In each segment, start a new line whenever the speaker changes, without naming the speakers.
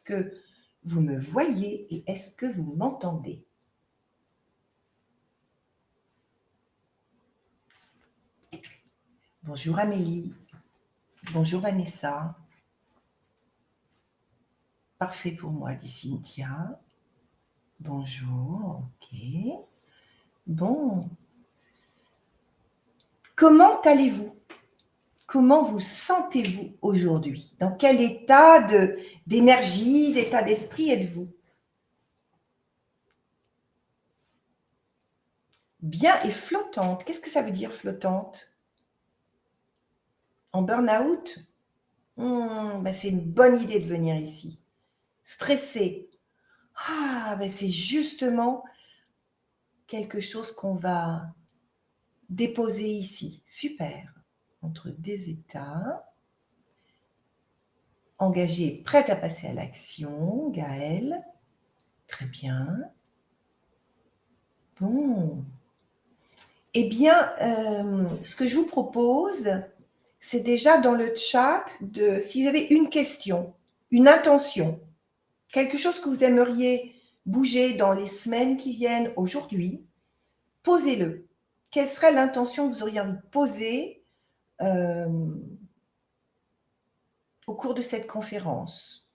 que vous me voyez et est-ce que vous m'entendez? Bonjour Amélie. Bonjour Vanessa. Parfait pour moi, dit Cynthia. Bonjour, ok. Bon. Comment allez-vous? Comment vous sentez-vous aujourd'hui? Dans quel état d'énergie, d'état d'esprit êtes-vous? Bien et flottante. Qu'est-ce que ça veut dire flottante? En burn-out? Ben c'est une bonne idée de venir ici. Stressé. Ben c'est justement quelque chose qu'on va déposer ici. Super. Entre deux états. Engagée, prête à passer à l'action. Gaëlle. Très bien. Bon. Eh bien, ce que je vous propose, c'est déjà dans le chat, si vous avez une question, une intention, quelque chose que vous aimeriez bouger dans les semaines qui viennent aujourd'hui, posez-le. Quelle serait l'intention que vous auriez envie de poser au cours de cette conférence?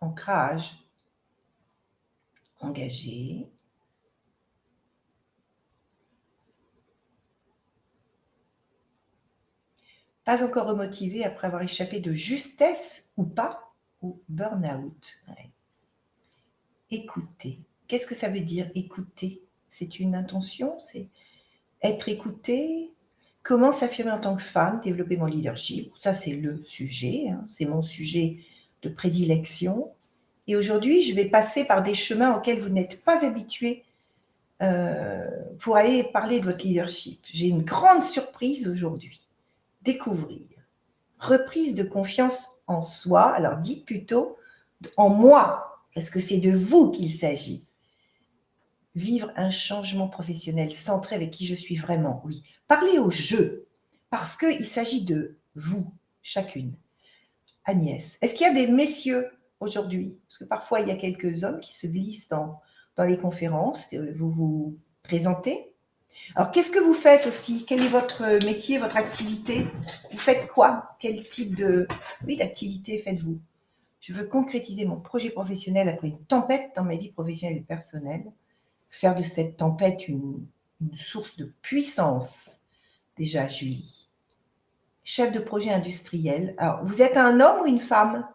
Ancrage, engagé. Pas encore remotivé après avoir échappé de justesse ou pas au burn-out. Ouais. Écouter. Qu'est-ce que ça veut dire écouter? C'est une intention? C'est être écouté? Comment s'affirmer en tant que femme? Développer mon leadership? Ça, c'est le sujet. Hein. C'est mon sujet de prédilection. Et aujourd'hui, je vais passer par des chemins auxquels vous n'êtes pas habitués pour aller parler de votre leadership. J'ai une grande surprise aujourd'hui. Découvrir. Reprise de confiance en soi. Alors, dites plutôt en moi, parce que c'est de vous qu'il s'agit. Vivre un changement professionnel centré avec qui je suis vraiment, oui. Parlez au je, parce qu'il s'agit de vous, chacune. Agnès, est-ce qu'il y a des messieurs aujourd'hui? Parce que parfois, il y a quelques hommes qui se glissent dans les conférences. Vous vous présentez. Alors, qu'est-ce que vous faites aussi? Quel est votre métier, votre activité? Vous faites quoi? Quel type d'activité faites-vous? Je veux concrétiser mon projet professionnel après une tempête dans ma vie professionnelle et personnelle. Faire de cette tempête une source de puissance. Déjà, Julie. Chef de projet industriel. Alors, vous êtes un homme ou une femme?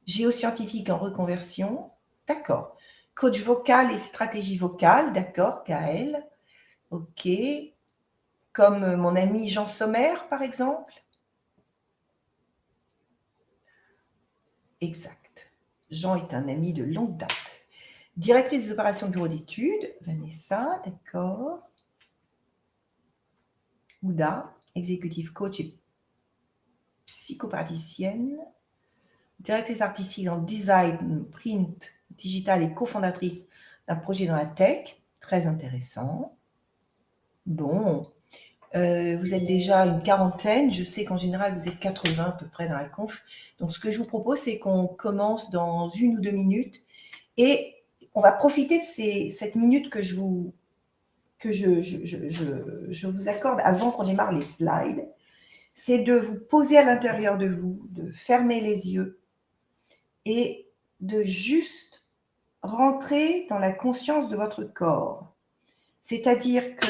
Géoscientifique en reconversion. D'accord. Coach vocal et stratégie vocale. D'accord, Gaëlle. Ok. Comme mon ami Jean Sommer, par exemple. Exact. Jean est un ami de longue date. Directrice des opérations de bureau d'études. Vanessa, d'accord. Ouda, executive coach et psychopraticienne, directrice artistique en design, print, digital et cofondatrice d'un projet dans la tech. Très intéressant. Bon, vous êtes déjà une quarantaine. Je sais qu'en général, vous êtes 80 à peu près dans la conf. Donc, ce que je vous propose, c'est qu'on commence dans 1 ou 2 minutes et on va profiter de cette minute que je vous accorde avant qu'on démarre les slides. C'est de vous poser à l'intérieur de vous, de fermer les yeux et de juste rentrer dans la conscience de votre corps. C'est-à-dire que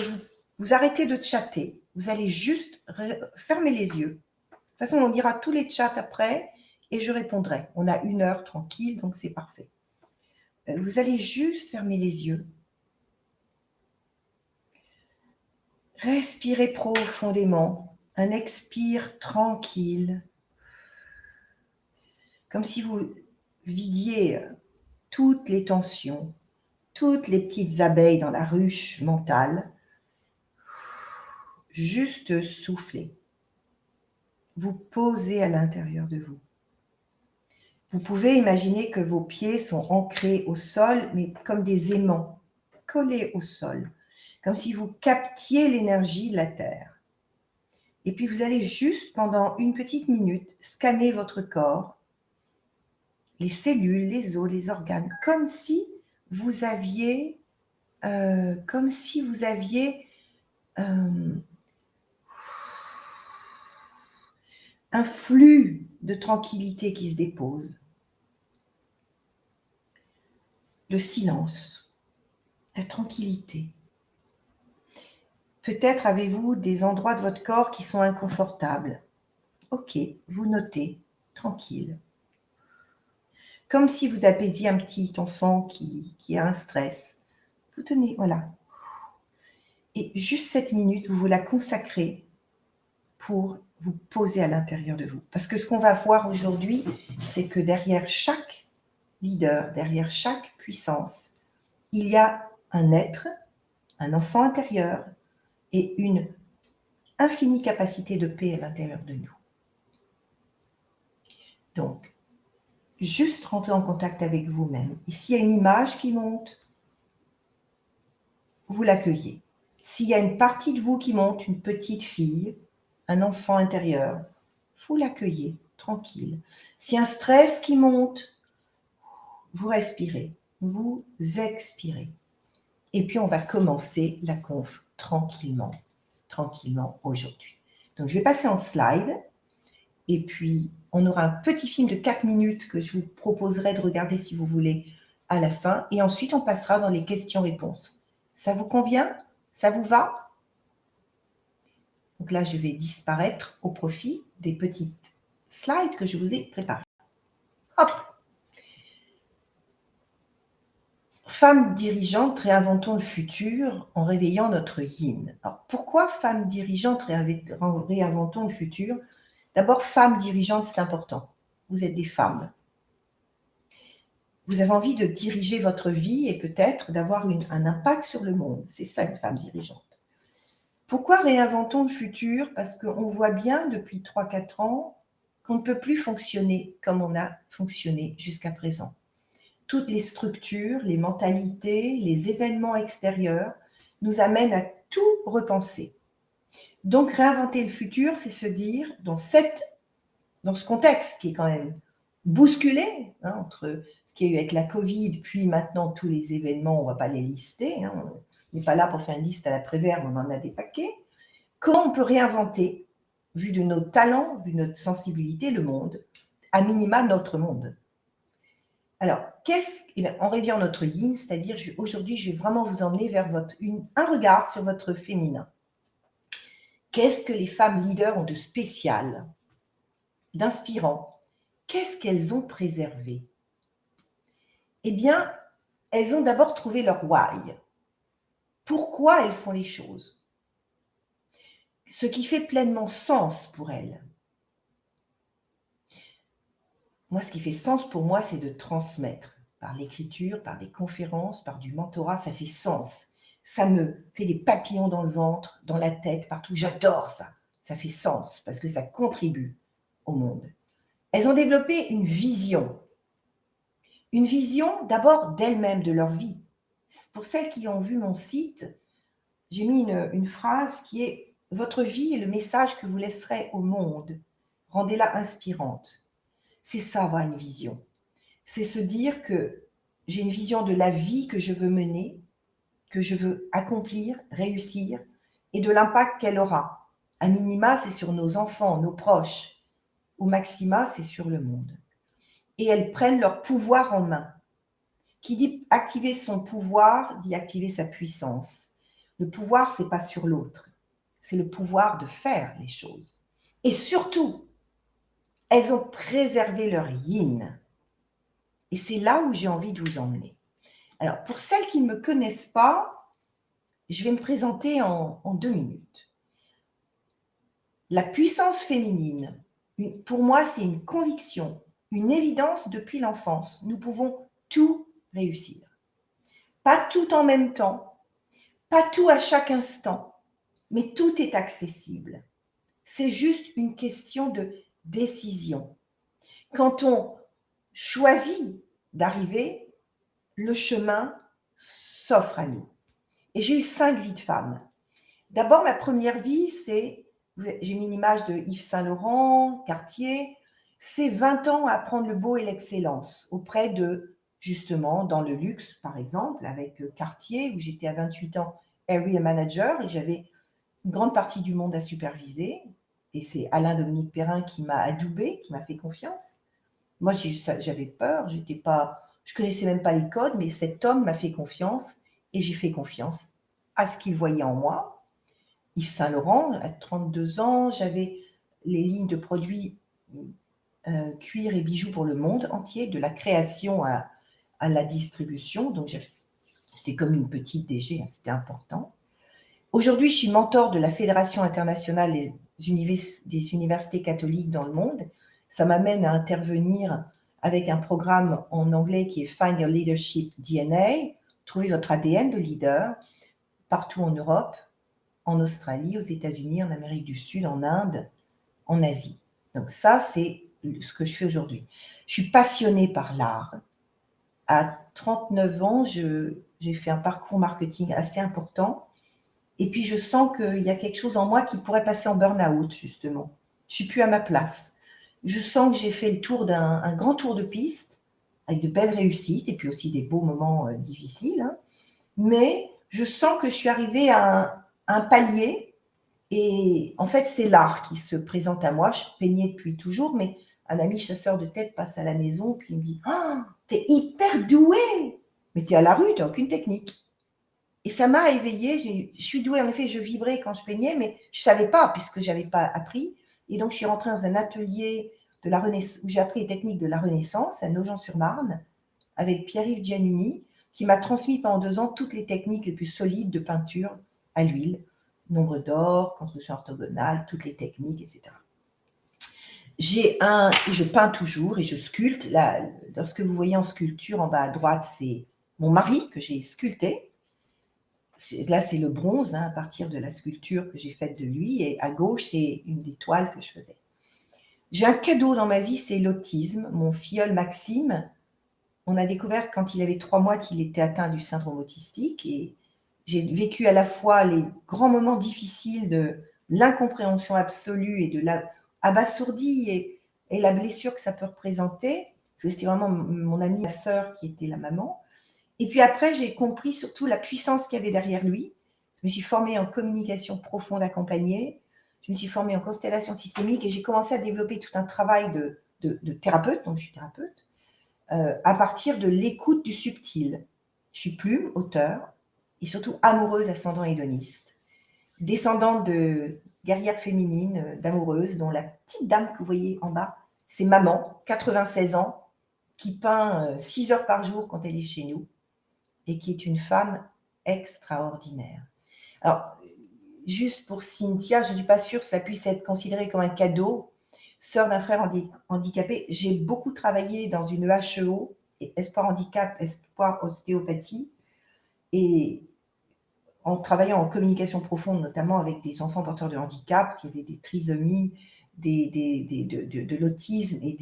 vous arrêtez de chatter, vous allez juste fermer les yeux. De toute façon, on lira tous les chats après et je répondrai. On a 1 heure tranquille, donc c'est parfait. Vous allez juste fermer les yeux. Respirez profondément. Un expire tranquille. Comme si vous vidiez toutes les tensions, toutes les petites abeilles dans la ruche mentale. Juste soufflez. Vous posez à l'intérieur de vous. Vous pouvez imaginer que vos pieds sont ancrés au sol, mais comme des aimants, collés au sol, comme si vous captiez l'énergie de la terre. Et puis vous allez juste, pendant une petite minute, scanner votre corps, les cellules, les os, les organes, comme si vous aviez euh, un flux de tranquillité qui se dépose. Le silence, la tranquillité. Peut-être avez-vous des endroits de votre corps qui sont inconfortables. Ok, vous notez, tranquille. Comme si vous apaisiez un petit enfant qui a un stress. Vous tenez, voilà. Et juste cette minute, vous la consacrez pour vous poser à l'intérieur de vous. Parce que ce qu'on va voir aujourd'hui, c'est que derrière chaque leader, derrière chaque puissance, il y a un être, un enfant intérieur et une infinie capacité de paix à l'intérieur de nous. Donc, juste rentrer en contact avec vous-même. Et s'il y a une image qui monte, vous l'accueillez. S'il y a une partie de vous qui monte, une petite fille, un enfant intérieur, vous l'accueillez, tranquille. S'il y a un stress qui monte, vous respirez, vous expirez. Et puis, on va commencer la conf tranquillement aujourd'hui. Donc, je vais passer en slide. Et puis, on aura un petit film de 4 minutes que je vous proposerai de regarder si vous voulez à la fin. Et ensuite, on passera dans les questions-réponses. Ça vous convient? Ça vous va? Donc là, je vais disparaître au profit des petites slides que je vous ai préparées. Hop! Femmes dirigeantes, réinventons le futur en réveillant notre yin. Alors, pourquoi femmes dirigeantes, réinventons le futur? D'abord, femmes dirigeantes, c'est important. Vous êtes des femmes. Vous avez envie de diriger votre vie et peut-être d'avoir un impact sur le monde. C'est ça, une femme dirigeante. Pourquoi réinventons le futur? Parce qu'on voit bien depuis 3-4 ans qu'on ne peut plus fonctionner comme on a fonctionné jusqu'à présent. Toutes les structures, les mentalités, les événements extérieurs nous amènent à tout repenser. Donc, réinventer le futur, c'est se dire, dans ce contexte qui est quand même bousculé, entre ce qu'il y a eu avec la Covid, puis maintenant tous les événements, on ne va pas les lister, on n'est pas là pour faire une liste à la Prévert, mais on en a des paquets. Comment on peut réinventer, vu de nos talents, vu de notre sensibilité, le monde, à minima notre monde? Alors, en réveillant notre yin, c'est-à-dire aujourd'hui, je vais vraiment vous emmener vers un regard sur votre féminin. Qu'est-ce que les femmes leaders ont de spécial, d'inspirant? Qu'est-ce qu'elles ont préservé? Eh bien, elles ont d'abord trouvé leur why. Pourquoi elles font les choses? Ce qui fait pleinement sens pour elles. Moi, ce qui fait sens pour moi, c'est de transmettre par l'écriture, par des conférences, par du mentorat, ça fait sens. Ça me fait des papillons dans le ventre, dans la tête, partout. J'adore ça. Ça fait sens parce que ça contribue au monde. Elles ont développé une vision. Une vision d'abord d'elles-mêmes, de leur vie. Pour celles qui ont vu mon site, j'ai mis une phrase qui est « Votre vie est le message que vous laisserez au monde. Rendez-la inspirante. » C'est ça, avoir une vision. C'est se dire que j'ai une vision de la vie que je veux mener, que je veux accomplir, réussir, et de l'impact qu'elle aura. À minima, c'est sur nos enfants, nos proches. Au maxima, c'est sur le monde. Et elles prennent leur pouvoir en main. Qui dit activer son pouvoir, dit activer sa puissance. Le pouvoir, c'est pas sur l'autre. C'est le pouvoir de faire les choses. Et surtout, elles ont préservé leur yin. Et c'est là où j'ai envie de vous emmener. Alors, pour celles qui ne me connaissent pas, je vais me présenter en 2 minutes. La puissance féminine, pour moi, c'est une conviction, une évidence depuis l'enfance. Nous pouvons tout réussir. Pas tout en même temps, pas tout à chaque instant, mais tout est accessible. C'est juste une question de décision. Quand on choisit d'arriver, le chemin s'offre à nous. Et j'ai eu 5 vies de femmes. D'abord, ma première vie, c'est j'ai mis une image de Yves Saint Laurent, Cartier. C'est 20 ans à apprendre le beau et l'excellence auprès de, justement, dans le luxe, par exemple, avec Cartier, où j'étais à 28 ans area manager et j'avais une grande partie du monde à superviser. Et c'est Alain-Dominique Perrin qui m'a adoubé, qui m'a fait confiance. Moi, j'avais peur, je connaissais même pas les codes, mais cet homme m'a fait confiance et j'ai fait confiance à ce qu'il voyait en moi. Yves Saint Laurent, à 32 ans, j'avais les lignes de produits cuir et bijoux pour le monde entier, de la création à la distribution. Donc, c'était comme une petite DG, hein, c'était important. Aujourd'hui, je suis mentor de la Fédération internationale des universités catholiques dans le monde. Ça m'amène à intervenir avec un programme en anglais qui est Find Your Leadership DNA, trouver votre ADN de leader, partout en Europe, en Australie, aux États-Unis, en Amérique du Sud, en Inde, en Asie. Donc ça, c'est ce que je fais aujourd'hui. Je suis passionnée par l'art. À 39 ans, j'ai fait un parcours marketing assez important. Et puis, je sens qu'il y a quelque chose en moi qui pourrait passer en burn-out, justement. Je suis plus à ma place. Je sens que j'ai fait le tour un grand tour de piste, avec de belles réussites, et puis aussi des beaux moments difficiles. Hein. Mais je sens que je suis arrivée à un palier, et en fait, c'est l'art qui se présente à moi. Je peignais depuis toujours, mais un ami chasseur de tête passe à la maison, puis il me dit « Ah, t'es hyper douée !» Mais t'es à la rue, t'as aucune technique. Et ça m'a éveillée. Je suis douée, en effet, je vibrais quand je peignais, mais je ne savais pas, puisque je n'avais pas appris. Et donc, je suis rentrée dans un atelier de la Renaissance, où j'ai appris les techniques de la Renaissance, à Nogent-sur-Marne, avec Pierre-Yves Giannini, qui m'a transmis pendant 2 ans toutes les techniques les plus solides de peinture à l'huile. Nombre d'or, construction orthogonale, toutes les techniques, etc. Je peins toujours et je sculpte. Lorsque vous voyez en sculpture, en bas à droite, c'est mon mari que j'ai sculpté. Là, c'est le bronze, hein, à partir de la sculpture que j'ai faite de lui. Et à gauche, c'est une des toiles que je faisais. J'ai un cadeau dans ma vie, c'est l'autisme. Mon filleul Maxime, on a découvert quand il avait 3 mois qu'il était atteint du syndrome autistique. Et j'ai vécu à la fois les grands moments difficiles de l'incompréhension absolue et de l'abasourdie et la blessure que ça peut représenter. Parce que c'était vraiment mon amie, ma sœur, qui était la maman. Et puis après, j'ai compris surtout la puissance qu'il y avait derrière lui. Je me suis formée en communication profonde accompagnée. Je me suis formée en constellation systémique et j'ai commencé à développer tout un travail de thérapeute, donc je suis thérapeute, à partir de l'écoute du subtil. Je suis plume, auteur, et surtout amoureuse ascendant hédoniste. Descendante de guerrières féminines, d'amoureuses, dont la petite dame que vous voyez en bas, c'est maman, 96 ans, qui peint 6 heures par jour quand elle est chez nous, et qui est une femme extraordinaire. Alors, juste pour Cynthia, je ne suis pas sûre que ça puisse être considéré comme un cadeau. Sœur d'un frère handicapé, j'ai beaucoup travaillé dans une HEO, Espoir Handicap, Espoir Ostéopathie, et en travaillant en communication profonde, notamment avec des enfants porteurs de handicap, qui avaient des trisomies, de l'autisme et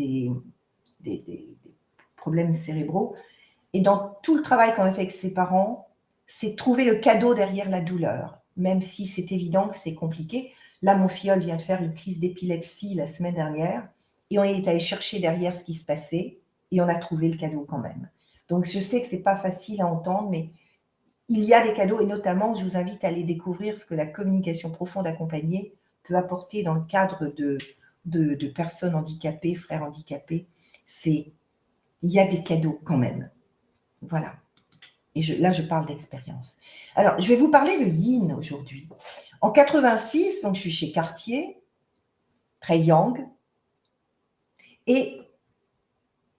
des problèmes cérébraux. Et dans tout le travail qu'on a fait avec ses parents, c'est trouver le cadeau derrière la douleur, même si c'est évident que c'est compliqué. Là, mon filleul vient de faire une crise d'épilepsie la semaine dernière, et on est allé chercher derrière ce qui se passait, et on a trouvé le cadeau quand même. Donc, je sais que ce n'est pas facile à entendre, mais il y a des cadeaux, et notamment, je vous invite à aller découvrir ce que la communication profonde accompagnée peut apporter dans le cadre de personnes handicapées, frères handicapés. Il y a des cadeaux quand même. Voilà. Et là, je parle d'expérience. Alors, je vais vous parler de yin aujourd'hui. En 86, donc je suis chez Cartier, très yang. Et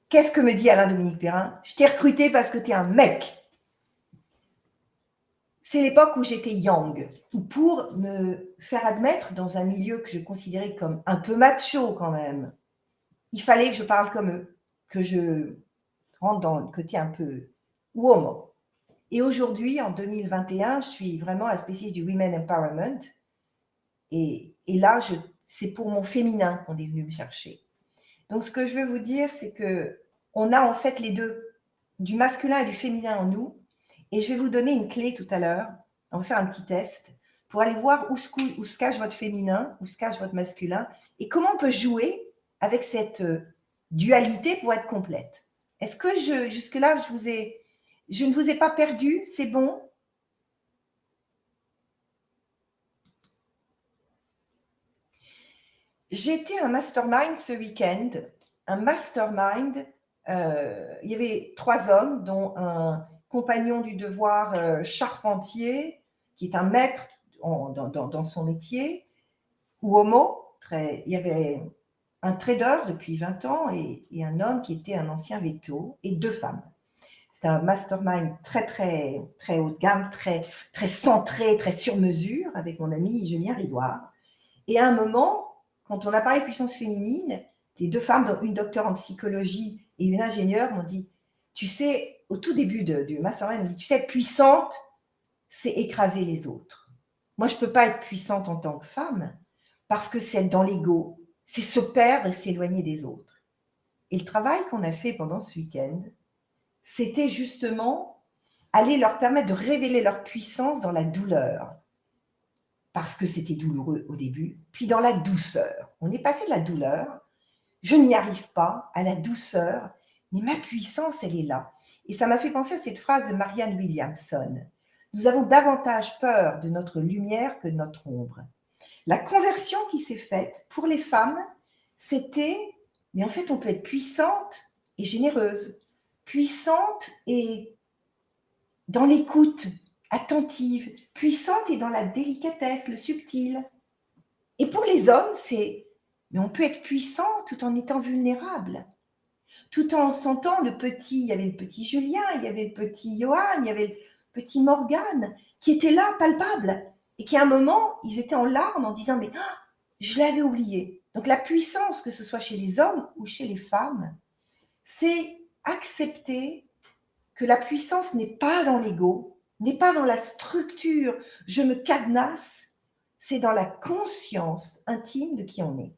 qu'est-ce que me dit Alain-Dominique Perrin? Je t'ai recruté parce que tu es un mec. C'est l'époque où j'étais yang, ou pour me faire admettre dans un milieu que je considérais comme un peu macho quand même, il fallait que je parle comme eux, que je rentre dans le côté un peu woman. Et aujourd'hui, en 2021, je suis vraiment la spécialiste du Women Empowerment. Et là, c'est pour mon féminin qu'on est venu me chercher. Donc, ce que je veux vous dire, c'est qu'on a en fait les deux, du masculin et du féminin en nous. Et je vais vous donner une clé tout à l'heure. On va faire un petit test. pour aller voir où se cache votre féminin, où se cache votre masculin, et comment on peut jouer avec cette dualité pour être complète. Est-ce que jusque-là, je ne vous ai pas perdu? C'est bon? J'ai été à un mastermind ce week-end. Un mastermind, il y avait 3 hommes, dont un compagnon du devoir charpentier, qui est un maître dans son métier, ou homo. Il y avait un trader depuis 20 ans et un homme qui était un ancien veto, et 2 femmes. C'était un mastermind très, très, très haut de gamme, très, très centré, très sur mesure, avec mon ami Julien Ridoire. Et à un moment, quand on a parlé de puissance féminine, les 2 femmes, dont une docteure en psychologie et une ingénieure, m'ont dit, tu sais, au tout début du mastermind, m'ont dit, tu sais, être puissante, c'est écraser les autres. Moi, je ne peux pas être puissante en tant que femme, parce que c'est être dans l'ego, c'est se perdre et s'éloigner des autres. Et le travail qu'on a fait pendant ce week-end, c'était justement aller leur permettre de révéler leur puissance dans la douleur. Parce que c'était douloureux au début, puis dans la douceur. On est passé de la douleur, je n'y arrive pas, à la douceur, mais ma puissance, elle est là. Et ça m'a fait penser à cette phrase de Marianne Williamson. Nous avons davantage peur de notre lumière que de notre ombre. La conversion qui s'est faite pour les femmes, c'était, mais en fait, on peut être puissante et généreuse, puissante et dans l'écoute, attentive, puissante et dans la délicatesse, le subtil. Et pour les hommes, mais on peut être puissant tout en étant vulnérable, tout en sentant il y avait le petit Julien, il y avait le petit Johan, il y avait le petit Morgane, qui étaient là, palpables, et qui à un moment, ils étaient en larmes en disant, mais je l'avais oublié. Donc la puissance, que ce soit chez les hommes ou chez les femmes, c'est accepter que la puissance n'est pas dans l'ego, n'est pas dans la structure, je me cadenasse, c'est dans la conscience intime de qui on est,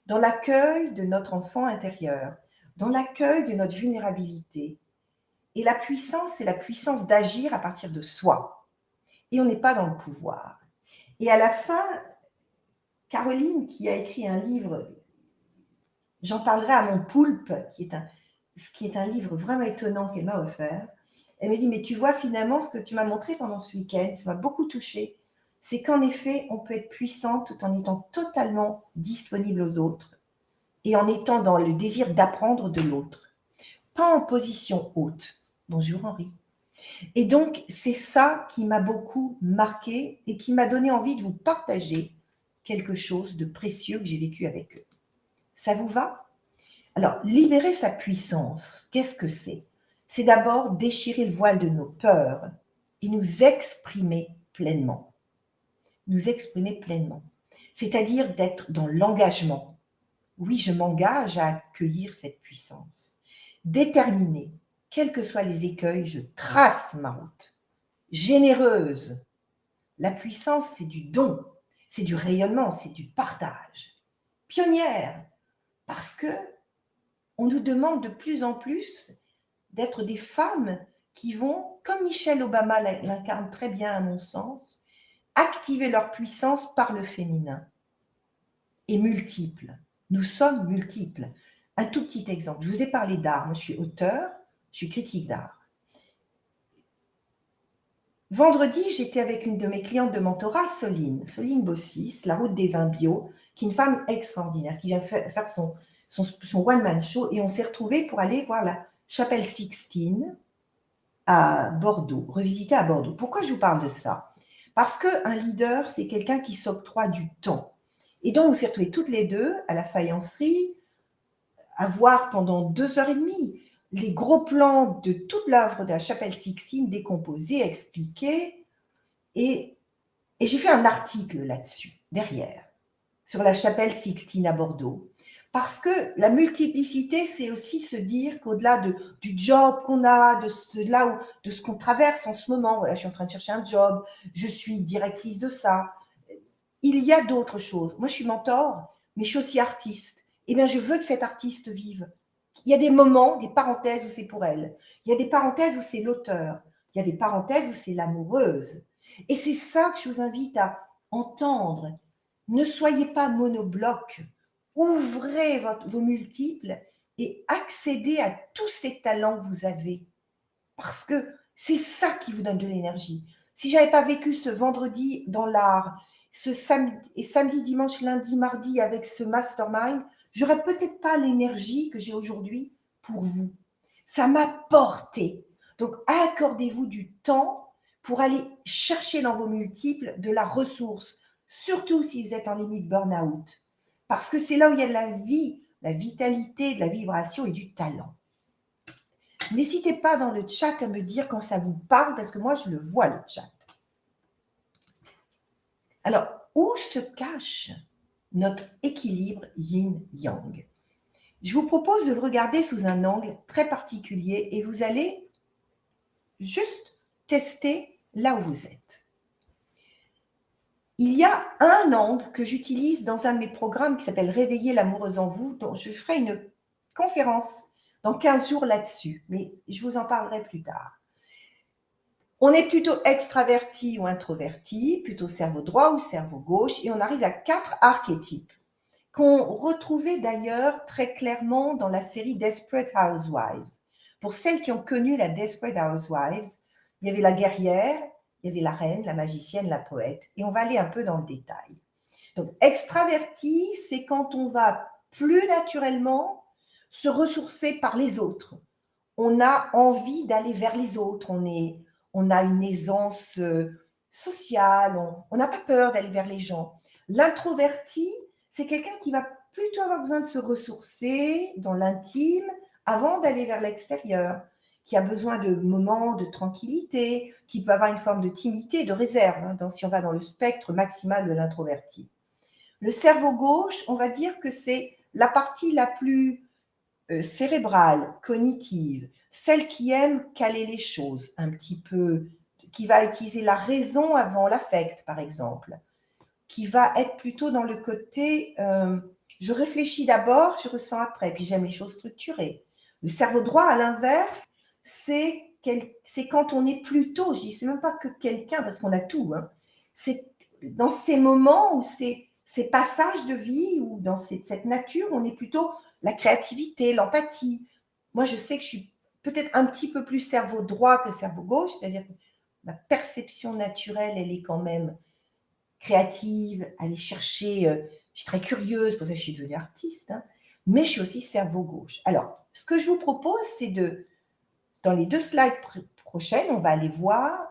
dans l'accueil de notre enfant intérieur, dans l'accueil de notre vulnérabilité. Et la puissance, c'est la puissance d'agir à partir de soi. Et on n'est pas dans le pouvoir. Et à la fin, Caroline, qui a écrit un livre, j'en parlerai à mon poulpe, qui est un livre vraiment étonnant qu'elle m'a offert. Elle me dit, mais tu vois finalement ce que tu m'as montré pendant ce week-end, ça m'a beaucoup touchée, c'est qu'en effet, on peut être puissant tout en étant totalement disponible aux autres et en étant dans le désir d'apprendre de l'autre, pas en position haute. Bonjour Henri. Et donc, c'est ça qui m'a beaucoup marqué et qui m'a donné envie de vous partager quelque chose de précieux que j'ai vécu avec eux. Ça vous va? Alors, libérer sa puissance, qu'est-ce que c'est? C'est d'abord déchirer le voile de nos peurs et nous exprimer pleinement. Nous exprimer pleinement. C'est-à-dire d'être dans l'engagement. Oui, je m'engage à accueillir cette puissance. Déterminée, quels que soient les écueils, je trace ma route. Généreuse. La puissance, c'est du don, c'est du rayonnement, c'est du partage. Pionnière, parce que on nous demande de plus en plus d'être des femmes qui vont, comme Michelle Obama l'incarne très bien à mon sens, activer leur puissance par le féminin. Et multiples. Nous sommes multiples. Un tout petit exemple. Je vous ai parlé d'art. Moi, je suis auteure, je suis critique d'art. Vendredi, j'étais avec une de mes clientes de mentorat, Soline Bossis, La Route des Vins Bio, qui est une femme extraordinaire, qui vient faire son one-man show, et on s'est retrouvés pour aller voir la Chapelle Sixtine à Bordeaux, revisiter à Bordeaux. Pourquoi je vous parle de ça? Parce qu'un leader, c'est quelqu'un qui s'octroie du temps. Et donc, on s'est retrouvés toutes les deux à la faïencerie, à voir pendant 2h30 les gros plans de toute l'œuvre de la Chapelle Sixtine décomposés, expliqués. Et j'ai fait un article là-dessus, derrière, sur la Chapelle Sixtine à Bordeaux. Parce que la multiplicité, c'est aussi se dire qu'au-delà du job qu'on a, de ce qu'on traverse en ce moment, voilà, je suis en train de chercher un job, je suis directrice de ça, il y a d'autres choses. Moi, je suis mentor, mais je suis aussi artiste. Eh bien, je veux que cet artiste vive. Il y a des moments, des parenthèses où c'est pour elle. Il y a des parenthèses où c'est l'auteur. Il y a des parenthèses où c'est l'amoureuse. Et c'est ça que je vous invite entendre. Ne soyez pas monobloc. Ouvrez vos multiples et accédez à tous ces talents que vous avez. Parce que c'est ça qui vous donne de l'énergie. Si je n'avais pas vécu ce vendredi dans l'art, ce samedi, dimanche, lundi, mardi avec ce mastermind, j'aurais peut-être pas l'énergie que j'ai aujourd'hui pour vous. Ça m'a porté. Donc, accordez-vous du temps pour aller chercher dans vos multiples de la ressource, surtout si vous êtes en limite burn-out. Parce que c'est là où il y a de la vie, la vitalité, de la vibration et du talent. N'hésitez pas dans le chat à me dire quand ça vous parle, parce que moi, je le vois, le chat. Alors, où se cache notre équilibre yin-yang? Je vous propose de le regarder sous un angle très particulier et vous allez juste tester là où vous êtes. Il y a un angle que j'utilise dans un de mes programmes qui s'appelle « Réveiller l'amoureuse en vous », dont je ferai une conférence dans 15 jours là-dessus, mais je vous en parlerai plus tard. On est plutôt extraverti ou introverti, plutôt cerveau droit ou cerveau gauche, et on arrive à 4 archétypes qu'on retrouvait d'ailleurs très clairement dans la série Desperate Housewives. Pour celles qui ont connu la Desperate Housewives, il y avait la guerrière, il y avait la reine, la magicienne, la poète, et on va aller un peu dans le détail. Donc, extraverti, c'est quand on va plus naturellement se ressourcer par les autres. On a envie d'aller vers les autres, on a une aisance sociale, on n'a pas peur d'aller vers les gens. L'introverti, c'est quelqu'un qui va plutôt avoir besoin de se ressourcer dans l'intime avant d'aller vers l'extérieur, qui a besoin de moments de tranquillité, qui peut avoir une forme de timidité, de réserve, si on va dans le spectre maximal de l'introverti. Le cerveau gauche, on va dire que c'est la partie la plus cérébrale, cognitive, celle qui aime caler les choses un petit peu, qui va utiliser la raison avant l'affect, par exemple, qui va être plutôt dans le côté je réfléchis d'abord, je ressens après, puis j'aime les choses structurées. Le cerveau droit, à l'inverse, c'est quand on est plutôt, je dis, c'est même pas que quelqu'un, parce qu'on a tout, hein, c'est dans ces moments où ces passages de vie, ou dans cette nature, on est plutôt la créativité, l'empathie. Moi, je sais que je suis peut-être un petit peu plus cerveau droit que cerveau gauche, c'est-à-dire que ma perception naturelle, elle est quand même créative, aller chercher, je suis très curieuse, c'est pour ça que je suis devenue artiste, hein, mais je suis aussi cerveau gauche. Alors, ce que je vous propose, c'est dans les 2 slides prochaines, on va aller voir,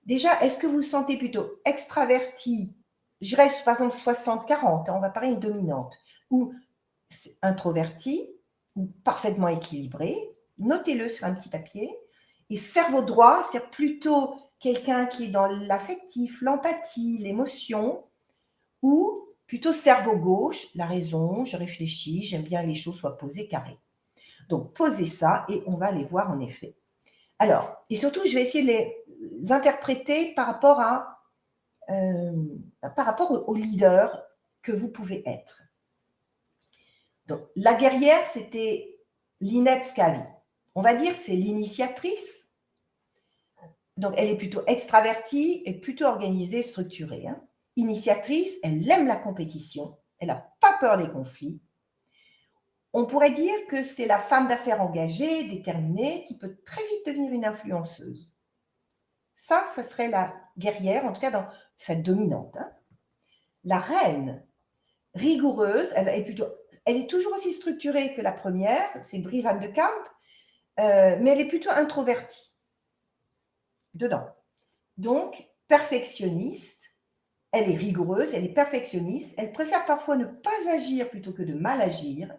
déjà, est-ce que vous vous sentez plutôt extraverti, je reste par exemple 60-40, on va parler une dominante, ou introverti, ou parfaitement équilibré, notez-le sur un petit papier, et cerveau droit, c'est plutôt quelqu'un qui est dans l'affectif, l'empathie, l'émotion, ou plutôt cerveau gauche, la raison, je réfléchis, j'aime bien que les choses soient posées carrées. Donc, posez ça et on va les voir en effet. Alors, et surtout, je vais essayer de les interpréter par rapport au leader que vous pouvez être. Donc, la guerrière, c'était Lynette Scali. On va dire c'est l'initiatrice. Donc, elle est plutôt extravertie et plutôt organisée, structurée. Hein. Initiatrice, elle aime la compétition, elle n'a pas peur des conflits. On pourrait dire que c'est la femme d'affaires engagée, déterminée, qui peut très vite devenir une influenceuse. Ça serait la guerrière, en tout cas dans sa dominante. Hein. La reine, rigoureuse, elle est toujours aussi structurée que la première, c'est Brie Van de Kamp, mais elle est plutôt introvertie dedans. Donc, perfectionniste, elle est rigoureuse, elle est perfectionniste, elle préfère parfois ne pas agir plutôt que de mal agir.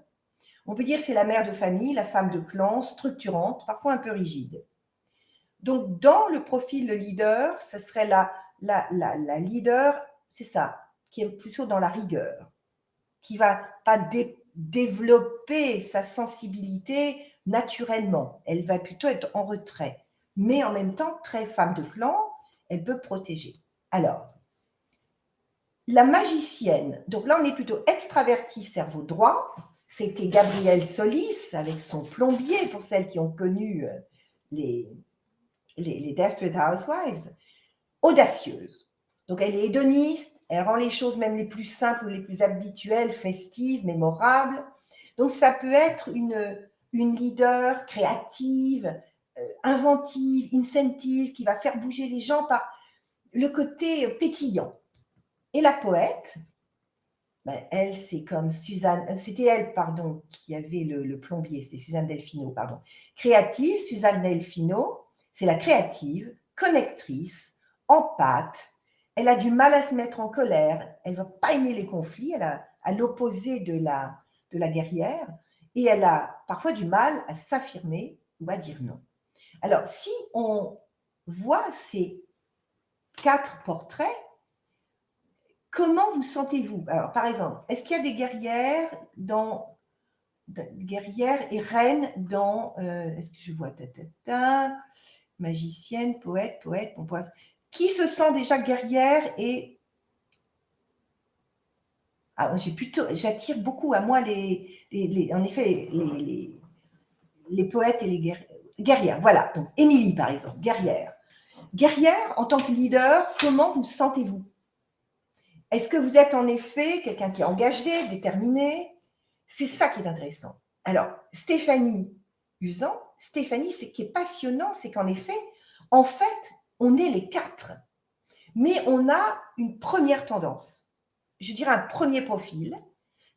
On peut dire que c'est la mère de famille, la femme de clan, structurante, parfois un peu rigide. Donc, dans le profil de leader, ce serait la leader, c'est ça, qui est plutôt dans la rigueur, qui ne va pas développer sa sensibilité naturellement. Elle va plutôt être en retrait, mais en même temps, très femme de clan, elle peut protéger. Alors, la magicienne, donc là, on est plutôt extraverti, cerveau droit. C'était Gabrielle Solis avec son plombier, pour celles qui ont connu les Desperate Housewives. Audacieuse. Donc, elle est hédoniste, elle rend les choses même les plus simples ou les plus habituelles, festives, mémorables. Donc, ça peut être une leader créative, inventive, incentive, qui va faire bouger les gens par le côté pétillant. Et la poète, ben, elle, c'est comme Suzanne, c'était elle, pardon, qui avait le plombier, c'était Suzanne Delfino, pardon. Créative, Suzanne Delfino, c'est la créative, connectrice, empathe, elle a du mal à se mettre en colère, elle ne va pas aimer les conflits, elle a à l'opposé de la guerrière, et elle a parfois du mal à s'affirmer ou à dire non. Alors, si on voit ces 4 portraits, comment vous sentez-vous? Alors, par exemple, est-ce qu'il y a des guerrières et reines dans, est-ce que je vois magicienne, poète, bon, bref, qui se sent déjà guerrière et j'attire beaucoup à moi en effet les poètes et les guerrières. Voilà. Donc Émilie par exemple, guerrière. Guerrière en tant que leader, comment vous sentez-vous? Est-ce que vous êtes en effet quelqu'un qui est engagé, déterminé? C'est ça qui est intéressant. Alors, Stéphanie Usan, Stéphanie, ce qui est passionnant, c'est qu'en effet, en fait, on est les 4, mais on a une première tendance, je dirais un premier profil,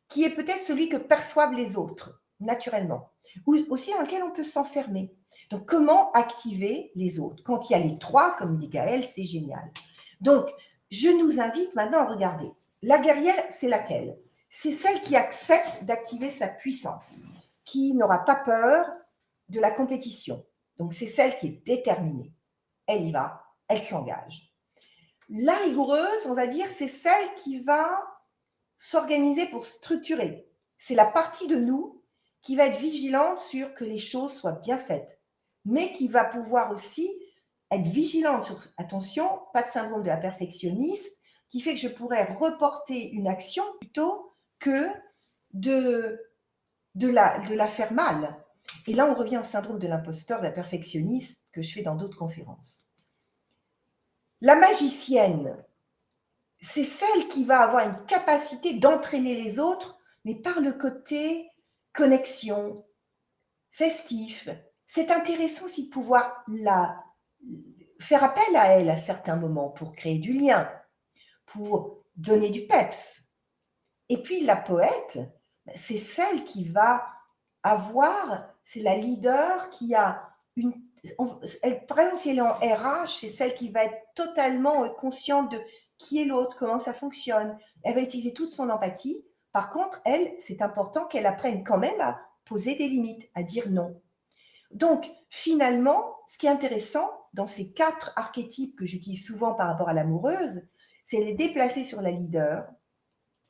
qui est peut-être celui que perçoivent les autres, naturellement, ou aussi dans lequel on peut s'enfermer. Donc, comment activer les autres? Quand il y a les 3, comme dit Gaëlle, c'est génial. Donc, je nous invite maintenant à regarder. La guerrière, c'est laquelle? C'est celle qui accepte d'activer sa puissance, qui n'aura pas peur de la compétition. Donc, c'est celle qui est déterminée. Elle y va, elle s'engage. La rigoureuse, on va dire, c'est celle qui va s'organiser pour structurer. C'est la partie de nous qui va être vigilante sur que les choses soient bien faites, mais qui va pouvoir aussi être vigilante sur, attention, pas de syndrome de la perfectionniste, qui fait que je pourrais reporter une action plutôt que de la faire mal. Et là, on revient au syndrome de l'imposteur, de la perfectionniste que je fais dans d'autres conférences. La magicienne, c'est celle qui va avoir une capacité d'entraîner les autres, mais par le côté connexion, festif. C'est intéressant aussi de pouvoir faire appel à elle à certains moments pour créer du lien, pour donner du peps. Et puis la poète, c'est celle qui va avoir, c'est la leader qui a une... par exemple, si elle est en RH, c'est celle qui va être totalement consciente de qui est l'autre, comment ça fonctionne. Elle va utiliser toute son empathie. Par contre, elle, c'est important qu'elle apprenne quand même à poser des limites, à dire non. Donc, finalement, ce qui est intéressant dans ces 4 archétypes que j'utilise souvent par rapport à l'amoureuse, c'est les déplacer sur la leader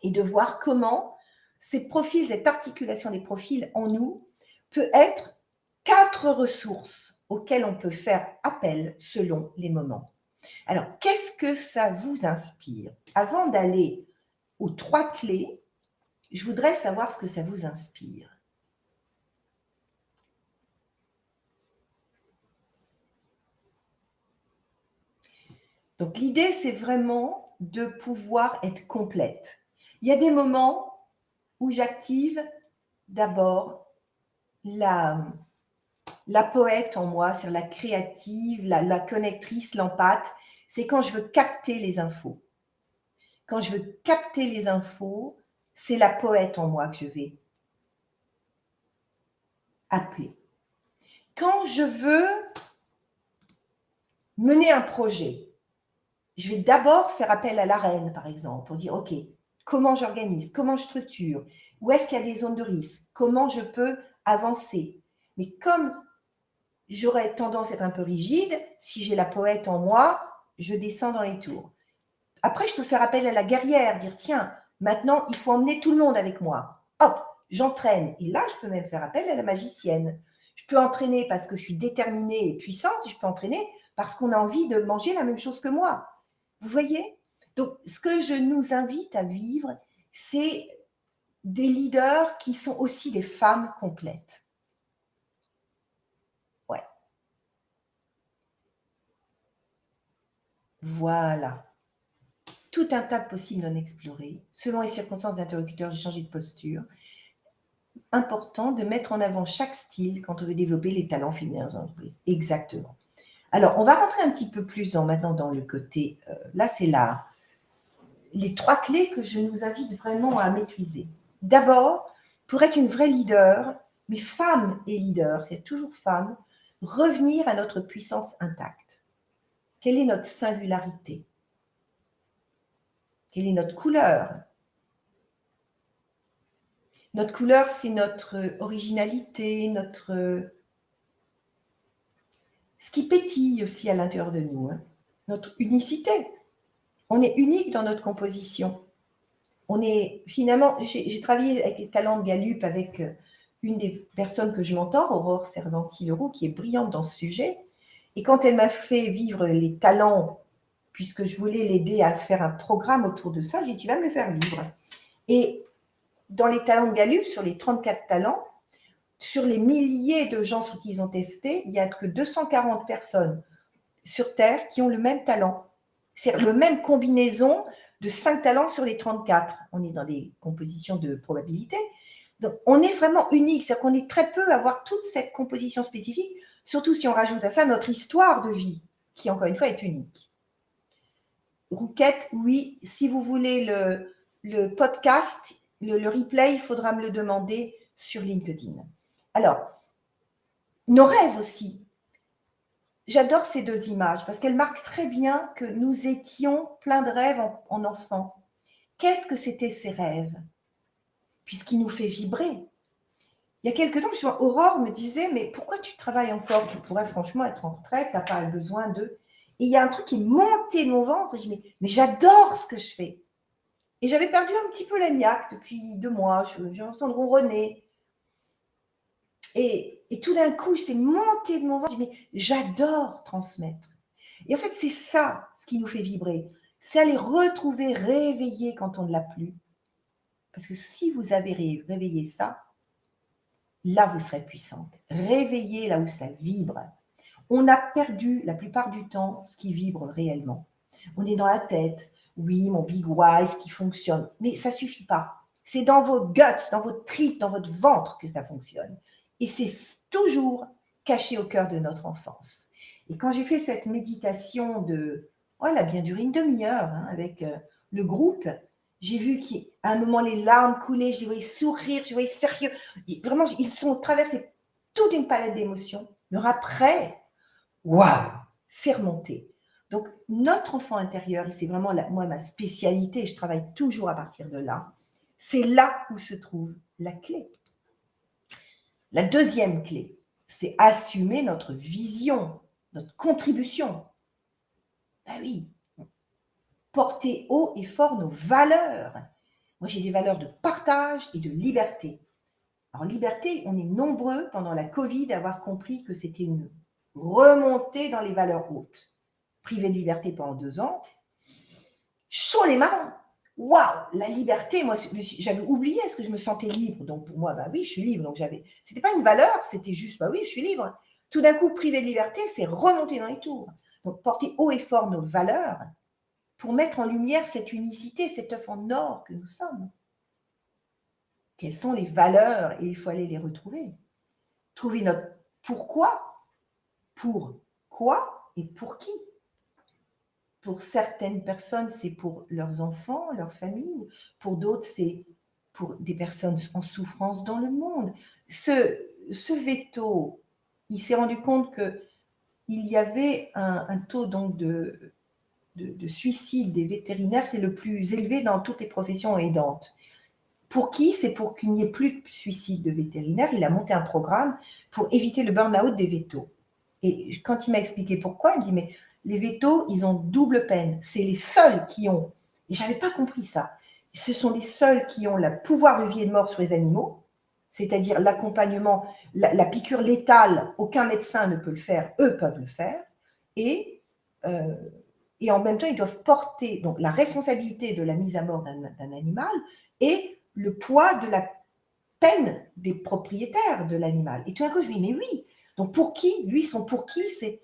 et de voir comment ces profils, cette articulation des profils en nous peut être 4 ressources auxquelles on peut faire appel selon les moments. Alors, qu'est-ce que ça vous inspire? Avant d'aller aux 3 clés, je voudrais savoir ce que ça vous inspire. Donc, l'idée, c'est vraiment de pouvoir être complète. Il y a des moments où j'active d'abord la poète en moi, c'est-à-dire la créative, la connectrice, l'empathe. C'est quand je veux capter les infos. Quand je veux capter les infos, c'est la poète en moi que je vais appeler. Quand je veux mener un projet, je vais d'abord faire appel à la reine, par exemple, pour dire, OK, comment j'organise, comment je structure, où est-ce qu'il y a des zones de risque, comment je peux avancer. Mais comme j'aurais tendance à être un peu rigide, si j'ai la poète en moi, je descends dans les tours. Après, je peux faire appel à la guerrière, dire, tiens, maintenant, il faut emmener tout le monde avec moi. Hop, j'entraîne. Et là, je peux même faire appel à la magicienne. Je peux entraîner parce que je suis déterminée et puissante, et je peux entraîner parce qu'on a envie de manger la même chose que moi. Vous voyez? Donc, ce que je nous invite à vivre, c'est des leaders qui sont aussi des femmes complètes. Ouais. Voilà. tout un tas de possibles non explorés. Selon les circonstances des interlocuteurs, j'ai changé de posture. Important de mettre en avant chaque style quand on veut développer les talents féminins dans l'entreprise. Exactement. Alors, on va rentrer un petit peu plus maintenant dans le côté, là c'est les 3 clés que je nous invite vraiment à maîtriser. D'abord, pour être une vraie leader, mais femme et leader, c'est toujours femme, revenir à notre puissance intacte. Quelle est notre singularité? Quelle est notre couleur? Notre couleur, c'est notre originalité, ce qui pétille aussi à l'intérieur de nous, hein, notre unicité. On est unique dans notre composition. On est finalement, j'ai travaillé avec les talents de Gallup avec une des personnes que je mentor, Aurore Servanti-Leroux, qui est brillante dans ce sujet. Et quand elle m'a fait vivre les talents, puisque je voulais l'aider à faire un programme autour de ça, j'ai dit, tu vas me le faire vivre. Et dans les talents de Gallup, sur les 34 talents, sur les milliers de gens sur qui ils ont testé, il n'y a que 240 personnes sur Terre qui ont le même talent. C'est la même combinaison de 5 talents sur les 34. On est dans des compositions de probabilité. Donc, on est vraiment unique. C'est-à-dire qu'on est très peu à avoir toute cette composition spécifique, surtout si on rajoute à ça notre histoire de vie, qui, encore une fois, est unique. Rouquette, oui, si vous voulez le podcast, le replay, il faudra me le demander sur LinkedIn. Alors, nos rêves aussi. J'adore ces 2 images parce qu'elles marquent très bien que nous étions plein de rêves en enfant. Qu'est-ce que c'était ces rêves? Puisqu'ils nous fait vibrer. Il y a quelque temps, Aurore me disait, mais pourquoi tu travailles encore? Tu pourrais franchement être en retraite, tu n'as pas besoin de... Et il y a un truc qui est monté de mon ventre, et je dis, mais j'adore ce que je fais. Et j'avais perdu un petit peu la niaque depuis 2 mois, j'ai entendu ronronner. Et tout d'un coup, c'est monté de mon ventre, je dis, mais j'adore transmettre. Et en fait, c'est ça ce qui nous fait vibrer. C'est aller retrouver, réveiller quand on ne l'a plus. Parce que si vous avez réveillé ça, là, vous serez puissante. Réveillez là où ça vibre. On a perdu la plupart du temps ce qui vibre réellement. On est dans la tête. Oui, mon big why, ce qui fonctionne. Mais ça ne suffit pas. C'est dans vos guts, dans votre tripes, dans votre ventre que ça fonctionne. Et c'est toujours caché au cœur de notre enfance. Et quand j'ai fait cette méditation elle a bien duré une demi-heure avec le groupe, j'ai vu qu'à un moment, les larmes coulaient, je les voyais sourire, je les voyais sérieux. Vraiment, ils sont traversés toute une palette d'émotions. Mais après, waouh, c'est remonté. Donc, notre enfant intérieur, et c'est vraiment moi ma spécialité, je travaille toujours à partir de là, c'est là où se trouve la clé. La deuxième clé, c'est assumer notre vision, notre contribution. Ben oui, porter haut et fort nos valeurs. Moi, j'ai des valeurs de partage et de liberté. Alors, liberté, on est nombreux pendant la Covid à avoir compris que c'était une remontée dans les valeurs hautes. Privé de liberté pendant 2 ans, chaud les marrons. Waouh, la liberté, moi, j'avais oublié, est-ce que je me sentais libre? Donc, pour moi, bah oui, je suis libre. Donc, c'était pas une valeur, c'était juste, bah oui, je suis libre. Tout d'un coup, privé de liberté, c'est remonter dans les tours. Donc, porter haut et fort nos valeurs pour mettre en lumière cette unicité, cet œuf en or que nous sommes. Quelles sont les valeurs? Et il faut aller les retrouver. Trouver notre pourquoi, pour quoi et pour qui. Pour certaines personnes, c'est pour leurs enfants, leur famille. Pour d'autres, c'est pour des personnes en souffrance dans le monde. Ce veto, il s'est rendu compte qu'il y avait un taux donc de suicide des vétérinaires, c'est le plus élevé dans toutes les professions aidantes. Pour qui? C'est pour qu'il n'y ait plus de suicide de vétérinaires. Il a monté un programme pour éviter le burn-out des vétos. Et quand il m'a expliqué pourquoi, il me dit, mais les vétos, ils ont double peine. C'est les seuls qui ont, et je n'avais pas compris ça, ce sont les seuls qui ont le pouvoir de vie et de mort sur les animaux, c'est-à-dire l'accompagnement, la piqûre létale, aucun médecin ne peut le faire, eux peuvent le faire, et en même temps, ils doivent porter donc, la responsabilité de la mise à mort d'un animal et le poids de la peine des propriétaires de l'animal. Et tout d'un coup, je me dis, mais oui, donc pour qui? Lui, son pour qui, c'est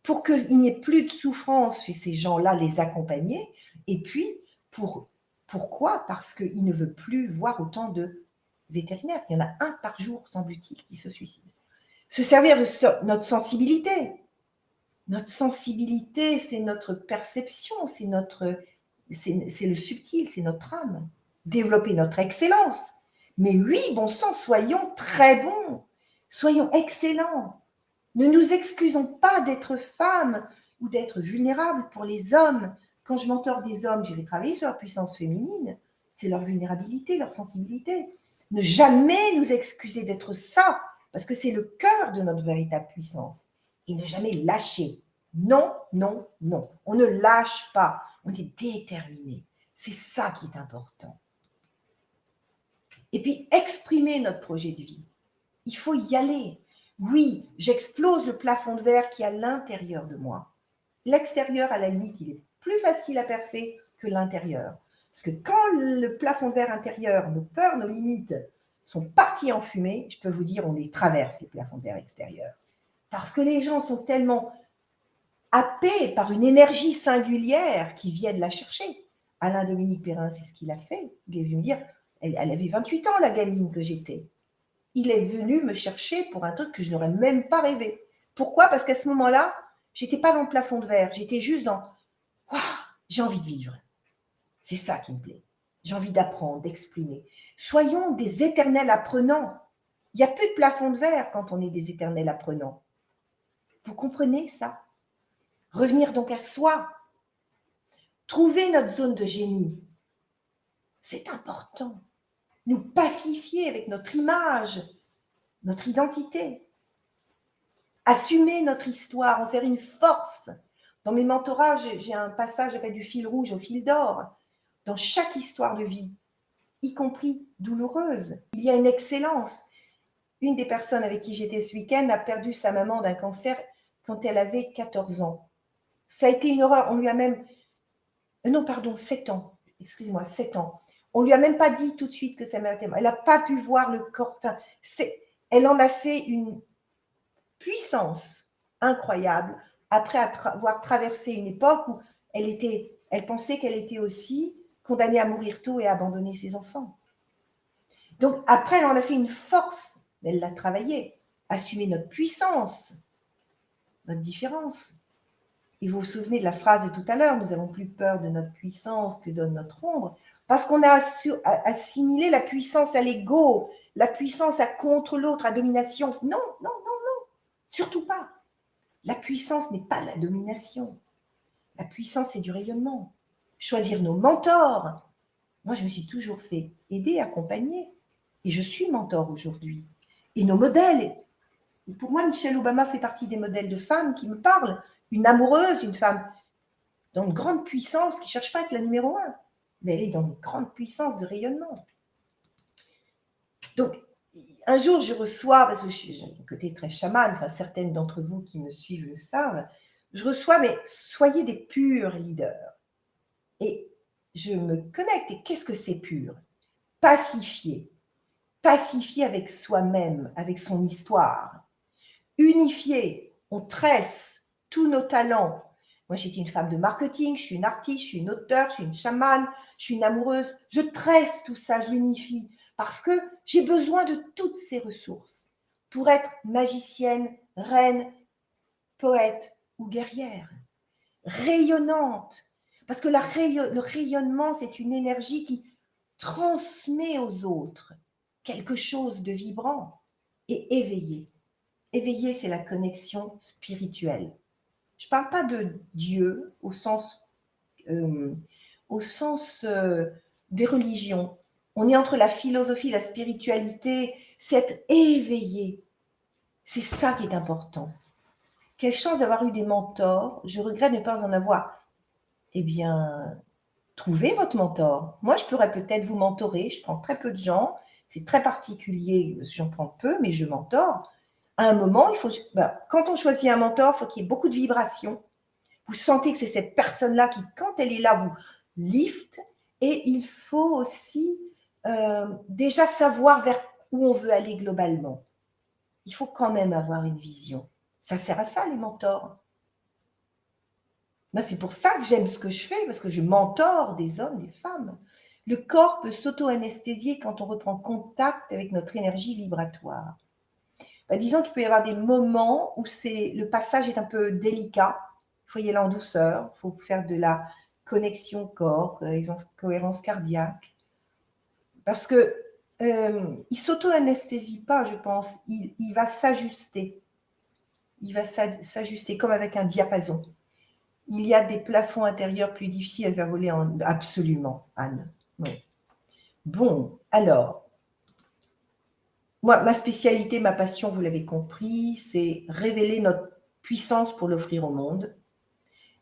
pour qu'il n'y ait plus de souffrance chez ces gens-là, les accompagner, Et puis, pourquoi? Parce qu'il ne veut plus voir autant de vétérinaires. Il y en a un par jour, semble-t-il, qui se suicide. Se servir de notre sensibilité. Notre sensibilité, c'est notre perception, c'est le subtil, c'est notre âme. Développer notre excellence. Mais oui, bon sang, soyons très bons. Soyons excellents. Ne nous excusons pas d'être femmes ou d'être vulnérables pour les hommes. Quand je mentor des hommes, je vais travailler sur leur puissance féminine. C'est leur vulnérabilité, leur sensibilité. Ne jamais nous excuser d'être ça, parce que c'est le cœur de notre véritable puissance. Et ne jamais lâcher. Non, non, non. On ne lâche pas. On est déterminé. C'est ça qui est important. Et puis, exprimer notre projet de vie. Il faut y aller. Oui, j'explose le plafond de verre qui est à l'intérieur de moi. L'extérieur, à la limite, il est plus facile à percer que l'intérieur. Parce que quand le plafond de verre intérieur, nos peurs, nos limites sont partis en fumée, je peux vous dire, on les traverse, les plafonds de verre extérieurs. Parce que les gens sont tellement happés par une énergie singulière qui viennent la chercher. Alain-Dominique Perrin, c'est ce qu'il a fait. Il est venu me dire, elle avait 28 ans, la gamine que j'étais. Il est venu me chercher pour un truc que je n'aurais même pas rêvé. Pourquoi? Parce qu'à ce moment-là, je n'étais pas dans le plafond de verre, j'étais juste dans « Waouh, j'ai envie de vivre ». C'est ça qui me plaît. J'ai envie d'apprendre, d'exprimer. Soyons des éternels apprenants. Il n'y a plus de plafond de verre quand on est des éternels apprenants. Vous comprenez ça? Revenir donc à soi. Trouver notre zone de génie. C'est important. Nous pacifier avec notre image, notre identité. Assumer notre histoire, en faire une force. Dans mes mentorats, j'ai un passage avec du fil rouge au fil d'or. Dans chaque histoire de vie, y compris douloureuse, il y a une excellence. Une des personnes avec qui j'étais ce week-end a perdu sa maman d'un cancer quand elle avait 14 ans. Ça a été une horreur. On lui a même... Non, pardon, 7 ans. Excusez-moi, 7 ans. On lui a même pas dit tout de suite que sa mère était morte. Elle n'a pas pu voir le corps. Enfin, elle en a fait une puissance incroyable après avoir traversé une époque où elle pensait qu'elle était aussi condamnée à mourir tôt et à abandonner ses enfants. Donc après, elle en a fait une force, elle l'a travaillé, assumer notre puissance, notre différence. Et vous vous souvenez de la phrase de tout à l'heure, nous avons plus peur de notre puissance que de notre ombre, parce qu'on a assimilé la puissance à l'ego, la puissance à contre l'autre, à domination. Non, non, non, non, surtout pas. La puissance n'est pas la domination. La puissance, c'est du rayonnement. Choisir nos mentors. Moi, je me suis toujours fait aider, accompagner. Et je suis mentor aujourd'hui. Et nos modèles. Et pour moi, Michelle Obama fait partie des modèles de femmes qui me parlent. Une amoureuse, une femme dans une grande puissance qui ne cherche pas à être la numéro 1. Mais elle est dans une grande puissance de rayonnement. Donc, un jour, je reçois, parce que j'ai un côté très chaman, enfin, certaines d'entre vous qui me suivent le savent, je reçois, mais soyez des purs leaders. Et je me connecte. Et qu'est-ce que c'est pur? Pacifier. Pacifier avec soi-même, avec son histoire. Unifier. On tresse tous nos talents. Moi, j'étais une femme de marketing, je suis une artiste, je suis une auteure, je suis une chamane, je suis une amoureuse. Je tresse tout ça, je l'unifie. Parce que j'ai besoin de toutes ces ressources pour être magicienne, reine, poète ou guerrière. Rayonnante. Parce que le rayonnement, c'est une énergie qui transmet aux autres quelque chose de vibrant et éveillé. Éveillé, c'est la connexion spirituelle. Je ne parle pas de Dieu au sens des religions. On est entre la philosophie et la spiritualité, c'est être éveillé. C'est ça qui est important. Quelle chance d'avoir eu des mentors. Je regrette de ne pas en avoir. Eh bien, trouvez votre mentor. Moi, je pourrais peut-être vous mentorer. Je prends très peu de gens. C'est très particulier. J'en prends peu, mais je mentore. À un moment, quand on choisit un mentor, il faut qu'il y ait beaucoup de vibrations. Vous sentez que c'est cette personne-là qui, quand elle est là, vous lift. Et il faut aussi déjà savoir vers où on veut aller globalement. Il faut quand même avoir une vision. Ça sert à ça, les mentors. Moi, c'est pour ça que j'aime ce que je fais, parce que je mentore des hommes, des femmes. Le corps peut s'auto-anesthésier quand on reprend contact avec notre énergie vibratoire. Disons qu'il peut y avoir des moments où le passage est un peu délicat. Il faut y aller en douceur, il faut faire de la connexion corps, cohérence cardiaque. Parce que il s'auto-anesthésie pas, je pense. Il va s'ajuster. Il va s'ajuster comme avec un diapason. Il y a des plafonds intérieurs plus difficiles à faire voler absolument, Anne. Oui. Bon, alors, moi, ma spécialité, ma passion, vous l'avez compris, c'est révéler notre puissance pour l'offrir au monde.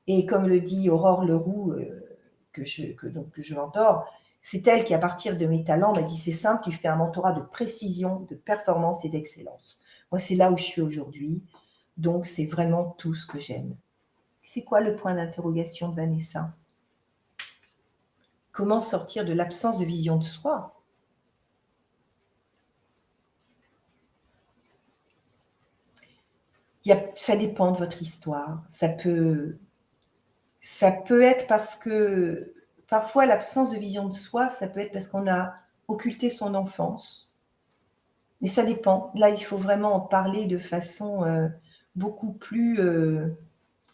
Et comme le dit Aurore Leroux, que je mentor, c'est elle qui, à partir de mes talents, m'a dit c'est simple, tu fais un mentorat de précision, de performance et d'excellence. Moi, c'est là où je suis aujourd'hui. Donc, c'est vraiment tout ce que j'aime. C'est quoi le point d'interrogation de Vanessa? Comment sortir de l'absence de vision de soi? Ça dépend de votre histoire. Ça peut être parce que parfois l'absence de vision de soi, ça peut être parce qu'on a occulté son enfance. Mais ça dépend. Là, il faut vraiment en parler de façon beaucoup plus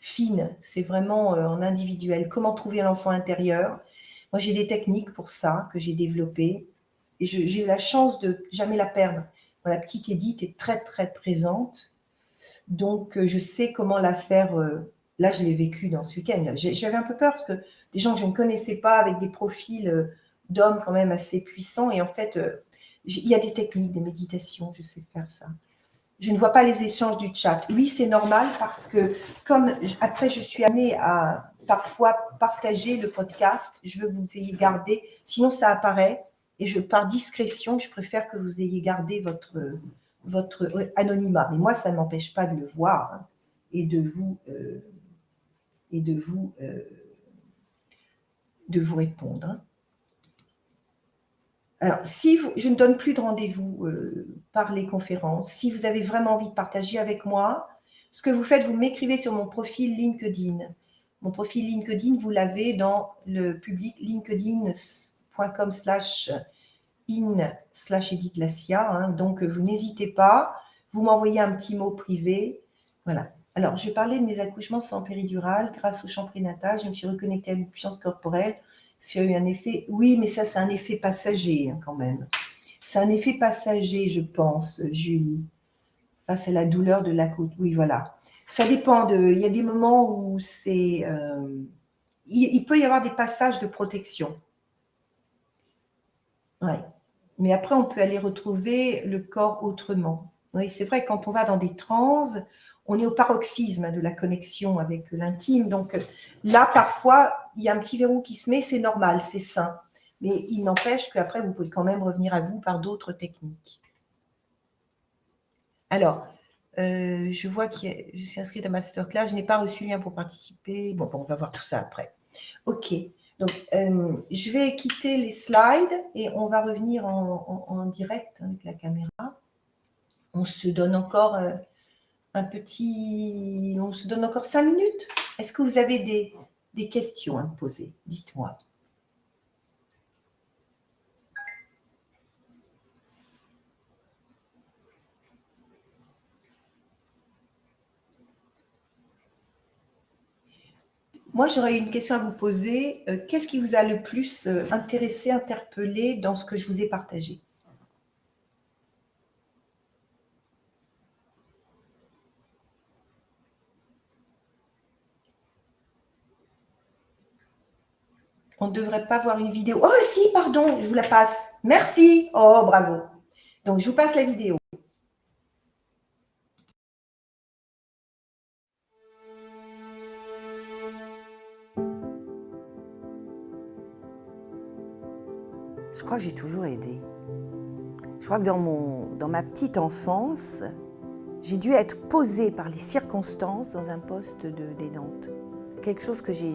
fine. C'est vraiment en individuel. Comment trouver l'enfant intérieur? Moi, j'ai des techniques pour ça que j'ai développées. Et j'ai eu la chance de jamais la perdre. La petite Édith est très, très présente. Donc, je sais comment la faire. Là, je l'ai vécu dans ce week-end. J'avais un peu peur parce que des gens que je ne connaissais pas, avec des profils d'hommes quand même assez puissants. Et en fait, il y a des techniques, des méditations, je sais faire ça. Je ne vois pas les échanges du chat. Oui, c'est normal parce que comme après, je suis amenée à parfois partager le podcast, je veux que vous ayez gardé, sinon ça apparaît. Et par discrétion, je préfère que vous ayez gardé votre anonymat. Mais moi, ça ne m'empêche pas de le voir hein, et de vous répondre. Hein. Alors, je ne donne plus de rendez-vous par les conférences. Si vous avez vraiment envie de partager avec moi, ce que vous faites, vous m'écrivez sur mon profil LinkedIn. Mon profil LinkedIn, vous l'avez dans le public linkedin.com/in/Edith Lacia. Hein, donc, vous n'hésitez pas. Vous m'envoyez un petit mot privé. Voilà. Alors, je parlais de mes accouchements sans péridurale. Grâce au chant prénatal, je me suis reconnectée à une puissance corporelle. S'il y a eu un effet, oui, mais ça, c'est un effet passager hein, quand même. C'est un effet passager, je pense, Julie, face à la douleur de la côte. Oui, voilà. Ça dépend il y a des moments où c'est. Il peut y avoir des passages de protection. Ouais. Mais après, on peut aller retrouver le corps autrement. Oui, c'est vrai, quand on va dans des transes, on est au paroxysme de la connexion avec l'intime. Donc là, parfois, il y a un petit verrou qui se met, c'est normal, c'est sain. Mais il n'empêche qu'après, vous pouvez quand même revenir à vous par d'autres techniques. Alors, je vois que je suis inscrite à masterclass, je n'ai pas reçu le lien pour participer. Bon, on va voir tout ça après. OK. Donc, je vais quitter les slides et on va revenir en direct avec la caméra. On se donne encore on se donne encore 5 minutes. Est-ce que vous avez des questions à me poser? Dites-moi. Moi, j'aurais une question à vous poser. Qu'est-ce qui vous a le plus intéressé, interpellé dans ce que je vous ai partagé? On ne devrait pas voir une vidéo. Oh, si, pardon, je vous la passe. Merci. Oh, bravo. Donc, je vous passe la vidéo. Je crois que j'ai toujours aidé. Je crois que dans ma petite enfance, j'ai dû être posée par les circonstances dans un poste d'aidante. Quelque chose que j'ai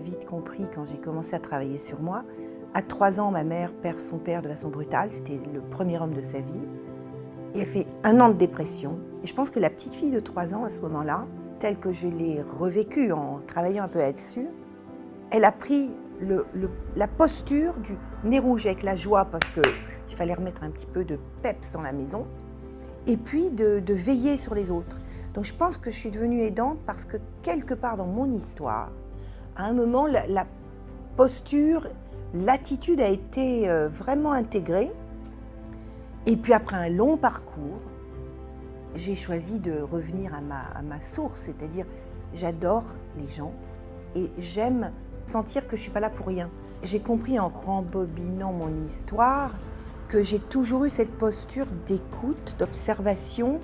vite compris quand j'ai commencé à travailler sur moi. À 3 ans, ma mère perd son père de façon brutale. C'était le premier homme de sa vie. Et elle fait 1 an de dépression. Et je pense que la petite fille de 3 ans, à ce moment-là, telle que je l'ai revécue en travaillant un peu là-dessus, elle a pris la posture du nez rouge avec la joie parce qu'il fallait remettre un petit peu de peps dans la maison, et puis de veiller sur les autres. Donc je pense que je suis devenue aidante parce que quelque part dans mon histoire, à un moment, la posture, l'attitude a été vraiment intégrée. Et puis après un long parcours, j'ai choisi de revenir à ma source, c'est-à-dire j'adore les gens et j'aime sentir que je ne suis pas là pour rien. J'ai compris en rembobinant mon histoire que j'ai toujours eu cette posture d'écoute, d'observation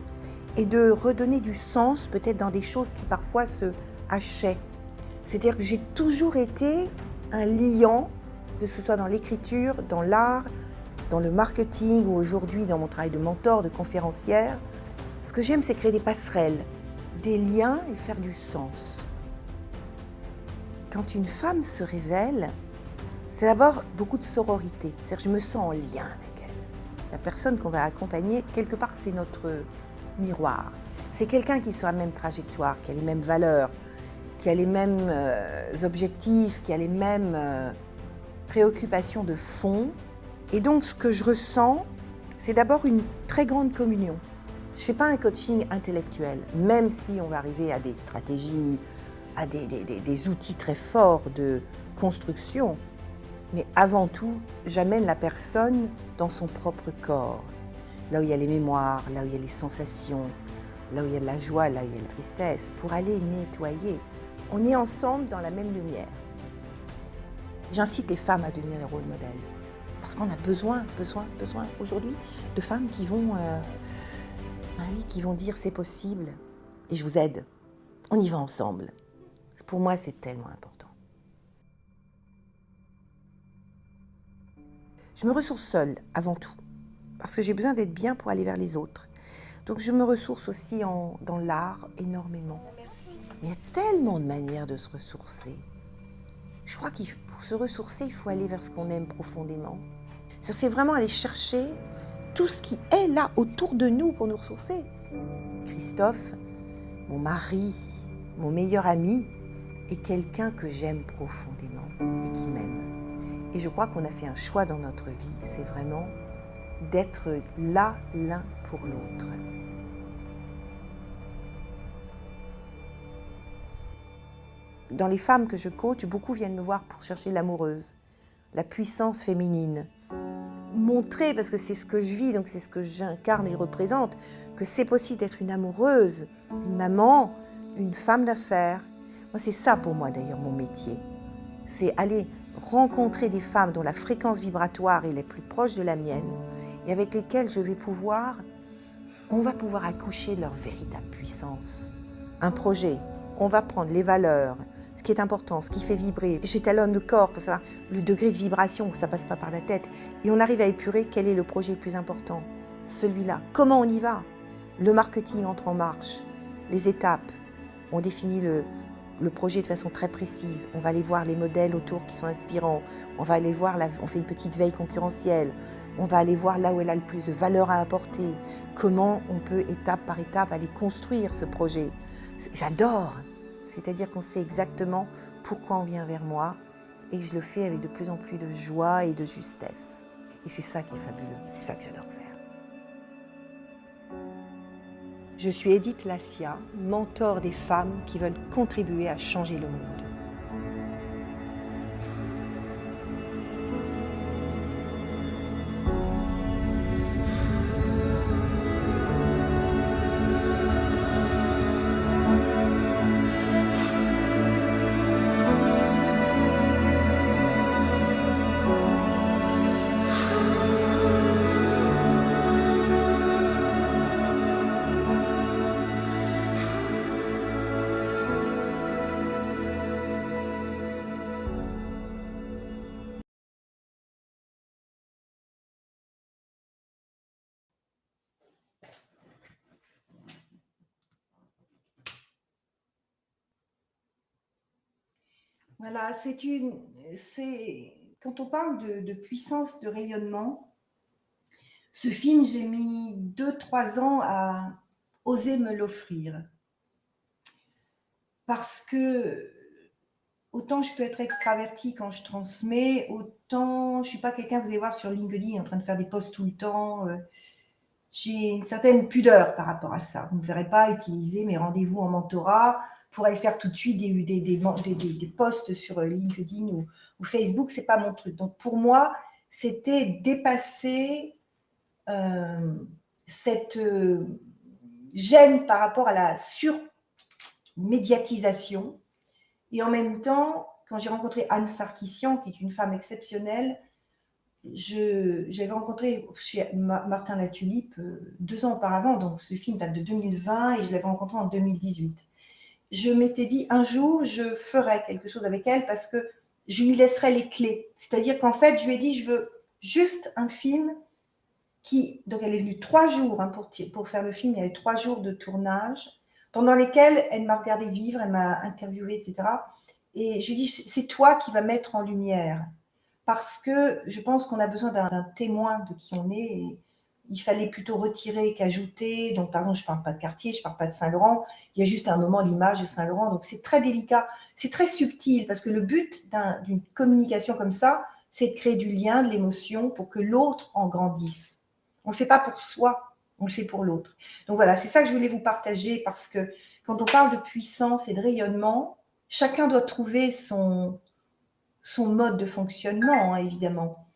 et de redonner du sens peut-être dans des choses qui parfois se hachaient. C'est-à-dire que j'ai toujours été un liant, que ce soit dans l'écriture, dans l'art, dans le marketing ou aujourd'hui dans mon travail de mentor, de conférencière. Ce que j'aime, c'est créer des passerelles, des liens et faire du sens. Quand une femme se révèle, c'est d'abord beaucoup de sororité. C'est-à-dire que je me sens en lien avec elle. La personne qu'on va accompagner, quelque part, c'est notre miroir. C'est quelqu'un qui est sur la même trajectoire, qui a les mêmes valeurs, qui a les mêmes objectifs, qui a les mêmes préoccupations de fond. Et donc, ce que je ressens, c'est d'abord une très grande communion. Je ne fais pas un coaching intellectuel, même si on va arriver à des stratégies, à des outils très forts de construction. Mais avant tout, j'amène la personne dans son propre corps, là où il y a les mémoires, là où il y a les sensations, là où il y a de la joie, là où il y a la tristesse, pour aller nettoyer. On est ensemble dans la même lumière. J'incite les femmes à devenir les rôles modèles. Parce qu'on a besoin aujourd'hui de femmes qui vont, qui vont dire c'est possible et je vous aide. On y va ensemble. Pour moi, c'est tellement important. Je me ressource seule avant tout parce que j'ai besoin d'être bien pour aller vers les autres. Donc je me ressource aussi dans l'art énormément. Mais il y a tellement de manières de se ressourcer. Je crois que pour se ressourcer, il faut aller vers ce qu'on aime profondément. C'est vraiment aller chercher tout ce qui est là autour de nous pour nous ressourcer. Christophe, mon mari, mon meilleur ami, est quelqu'un que j'aime profondément et qui m'aime. Et je crois qu'on a fait un choix dans notre vie, c'est vraiment d'être là l'un pour l'autre. Dans les femmes que je coach, beaucoup viennent me voir pour chercher l'amoureuse, la puissance féminine. Montrer, parce que c'est ce que je vis, donc c'est ce que j'incarne et représente, que c'est possible d'être une amoureuse, une maman, une femme d'affaires. Moi, c'est ça pour moi d'ailleurs mon métier. C'est aller rencontrer des femmes dont la fréquence vibratoire est la plus proche de la mienne et avec lesquelles on va pouvoir accoucher de leur véritable puissance. Un projet, on va prendre les valeurs, ce qui est important, ce qui fait vibrer. J'étalonne le corps pour savoir le degré de vibration, que ça ne passe pas par la tête. Et on arrive à épurer quel est le projet le plus important. Celui-là. Comment on y va? Le marketing entre en marche. Les étapes. On définit le projet de façon très précise. On va aller voir les modèles autour qui sont inspirants. On va aller voir, on fait une petite veille concurrentielle. On va aller voir là où elle a le plus de valeur à apporter. Comment on peut, étape par étape, aller construire ce projet. J'adore. C'est-à-dire qu'on sait exactement pourquoi on vient vers moi et je le fais avec de plus en plus de joie et de justesse. Et c'est ça qui est fabuleux, c'est ça que j'adore faire. Je suis Edith Lassia, mentor des femmes qui veulent contribuer à changer le monde. Voilà, quand on parle de puissance de rayonnement, ce film, j'ai mis 2-3 ans à oser me l'offrir. parce que autant je peux être extravertie quand je transmets, autant je ne suis pas quelqu'un, vous allez voir sur LinkedIn, en train de faire des posts tout le temps. J'ai une certaine pudeur par rapport à ça. Vous ne me verrez pas utiliser mes rendez-vous en mentorat pour aller faire tout de suite des posts sur LinkedIn ou Facebook. Ce n'est pas mon truc. Donc pour moi, c'était dépasser cette gêne par rapport à la surmédiatisation. Et en même temps, quand j'ai rencontré Anne Sarkissian, qui est une femme exceptionnelle, j'avais rencontré chez Martin Latulippe 2 ans auparavant, donc ce film date de 2020 et je l'avais rencontré en 2018. Je m'étais dit un jour, je ferai quelque chose avec elle parce que je lui laisserai les clés. C'est-à-dire qu'en fait, je lui ai dit, je veux juste un film qui... Donc elle est venue 3 jours pour faire le film, il y avait 3 jours de tournage, pendant lesquels elle m'a regardé vivre, elle m'a interviewé, etc. Et je lui ai dit, c'est toi qui vas mettre en lumière. Parce que je pense qu'on a besoin d'un témoin de qui on est. Et il fallait plutôt retirer qu'ajouter. Donc, par exemple, je ne parle pas de quartier, je ne parle pas de Saint-Laurent. Il y a juste un moment l'image de Saint-Laurent. Donc, c'est très délicat. C'est très subtil parce que le but d'une communication comme ça, c'est de créer du lien, de l'émotion pour que l'autre en grandisse. On ne le fait pas pour soi, on le fait pour l'autre. Donc, voilà, c'est ça que je voulais vous partager parce que quand on parle de puissance et de rayonnement, chacun doit trouver son mode de fonctionnement, hein, évidemment.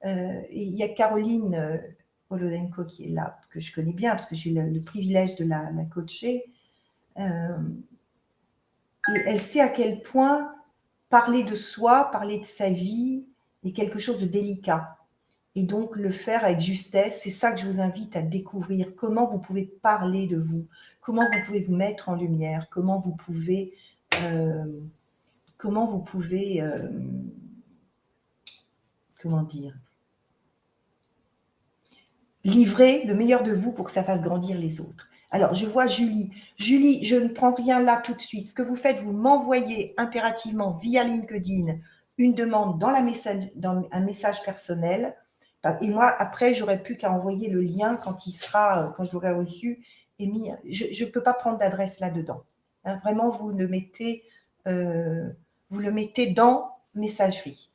Et il y a Caroline Holodenko qui est là, que je connais bien, parce que j'ai eu le privilège de la coacher. Et elle sait à quel point parler de soi, parler de sa vie est quelque chose de délicat. Et donc, le faire avec justesse, c'est ça que je vous invite à découvrir. Comment vous pouvez parler de vous, comment vous pouvez vous mettre en lumière, comment vous pouvez comment dire, livrer le meilleur de vous pour que ça fasse grandir les autres. Alors, je vois Julie. Julie, je ne prends rien là tout de suite. Ce que vous faites, vous m'envoyez impérativement via LinkedIn une demande dans un message personnel. Et moi, après, j'aurais plus qu'à envoyer le lien quand je l'aurai reçu et mis. Je ne peux pas prendre d'adresse là-dedans. Hein, vraiment, vous le mettez dans messagerie.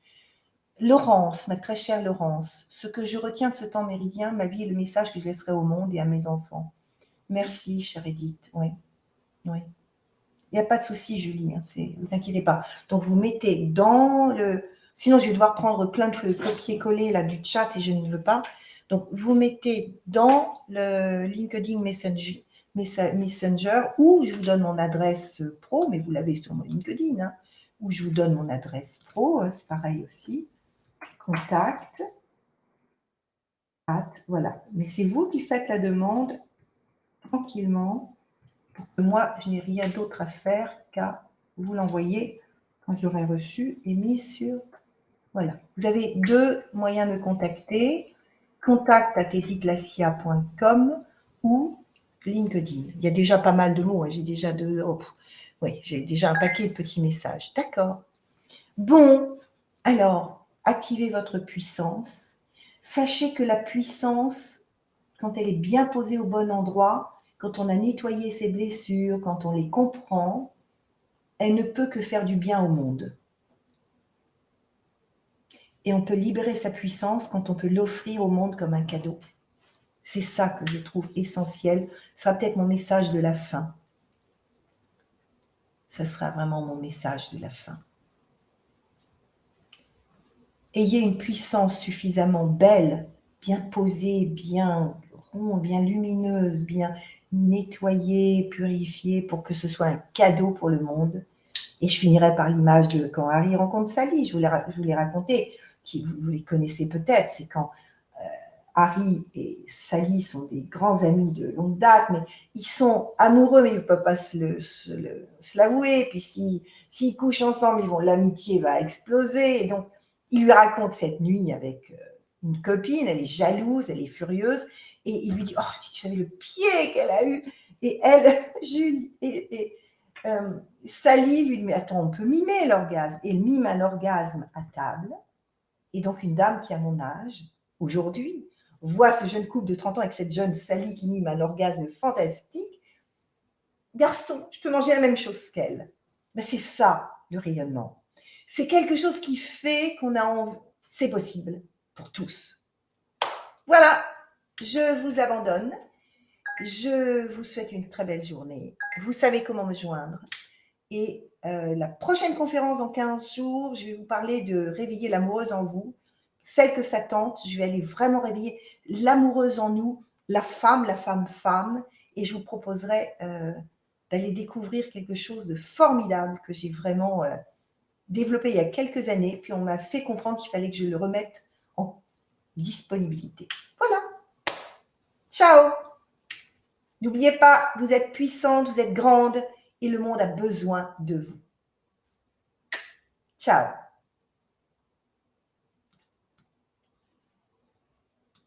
Laurence, ma très chère Laurence, ce que je retiens de ce temps méridien, ma vie est le message que je laisserai au monde et à mes enfants. Merci, chère Edith. Oui, oui. Il n'y a pas de souci, Julie, hein, ne vous inquiétez pas. Donc, vous mettez dans le... Sinon, je vais devoir prendre plein de copier-coller là, du chat et je ne veux pas. Donc, vous mettez dans le LinkedIn Messenger ou je vous donne mon adresse pro, mais vous l'avez sur mon LinkedIn, hein, ou je vous donne mon adresse pro, c'est pareil aussi. Contact. Voilà. Mais c'est vous qui faites la demande tranquillement. Moi, je n'ai rien d'autre à faire qu'à vous l'envoyer quand je l'aurai reçu et mis sur... Voilà. Vous avez 2 moyens de me contacter. contact@edithlassia.com ou LinkedIn. Il y a déjà pas mal de mots. Hein. J'ai déjà j'ai déjà un paquet de petits messages. D'accord. Bon, alors, activez votre puissance. Sachez que la puissance, quand elle est bien posée au bon endroit, quand on a nettoyé ses blessures, quand on les comprend, elle ne peut que faire du bien au monde. Et on peut libérer sa puissance quand on peut l'offrir au monde comme un cadeau. C'est ça que je trouve essentiel. Ce sera peut-être mon message de la fin. Ça sera vraiment mon message de la fin. Ayez une puissance suffisamment belle, bien posée, bien ronde, bien lumineuse, bien nettoyée, purifiée pour que ce soit un cadeau pour le monde. Et je finirai par l'image de quand Harry rencontre Sally. Je vous l'ai raconté, vous les connaissez peut-être. C'est quand Harry et Sally sont des grands amis de longue date, mais ils sont amoureux, mais ils ne peuvent pas se l'avouer. Puis s'ils couchent ensemble, l'amitié va exploser. Et donc, il lui raconte cette nuit avec une copine, elle est jalouse, elle est furieuse, et il lui dit « Oh, si tu savais le pied qu'elle a eu !» Et elle, Julie, Sally lui dit « Mais attends, on peut mimer l'orgasme. » Et elle mime un orgasme à table. Et donc, une dame qui a mon âge, aujourd'hui, voit ce jeune couple de 30 ans avec cette jeune Sally qui mime un orgasme fantastique. « Garçon, je peux manger la même chose qu'elle. » Ben, c'est ça, le rayonnement. C'est quelque chose qui fait qu'on a envie. C'est possible pour tous. Voilà, je vous abandonne. Je vous souhaite une très belle journée. Vous savez comment me joindre. Et la prochaine conférence dans 15 jours, je vais vous parler de réveiller l'amoureuse en vous, celle que ça tente. Je vais aller vraiment réveiller l'amoureuse en nous, la femme, et je vous proposerai d'aller découvrir quelque chose de formidable que j'ai vraiment développé il y a quelques années, puis on m'a fait comprendre qu'il fallait que je le remette en disponibilité. Voilà. Ciao. N'oubliez pas, vous êtes puissante, vous êtes grande et le monde a besoin de vous. Ciao.